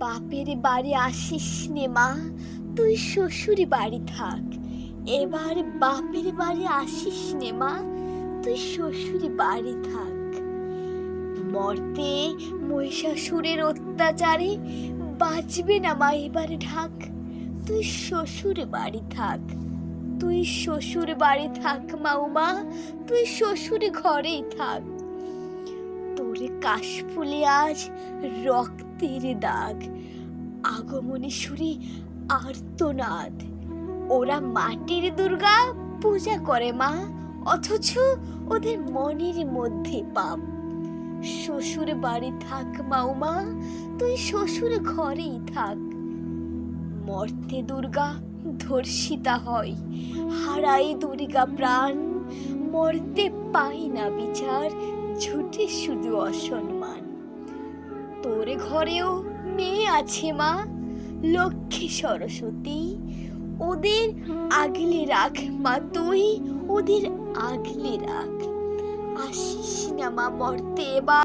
বাপের বাড়ি আসিস নে মা, তুই শ্বশুর বাড়ি থাক। এবার বাপের বাড়ি আসিস নে মা, তুই শ্বশুর বাড়ি থাক। মর্তে মহিষাসুরের অত্যাচারে বাঁচবে না মা এবার ঢাক। তুই শ্বশুর বাড়ি থাক, তুই শ্বশুর বাড়ি থাক মা উমা, তুই শ্বশুর ঘরেই থাক। তোর কাশফুলে আজ রক্তের দাগ, আগমনী সুরে আর্তনাদ। ওরা মাটির দুর্গা পূজা করে মা, অথচ ওদের মনের মধ্যে পাপ। শ্বশুর বাড়ি থাক মা উমা, তুই শ্বশুর ঘরেই থাক। মর্তে দুর্গা ধর্ষিতা হয়, হারাই দুর্গা প্রাণ। মর্তে পাই না বিচার, ঝুটে শুধু অসম্মান। তোর ঘরেও মেয়ে আছে মা, লক্ষ্মী সরস্বতী। ওদের আগলে রাখ মা তুই, ওদের আগলে রাখ। আসিস না মা মর্তে এবার।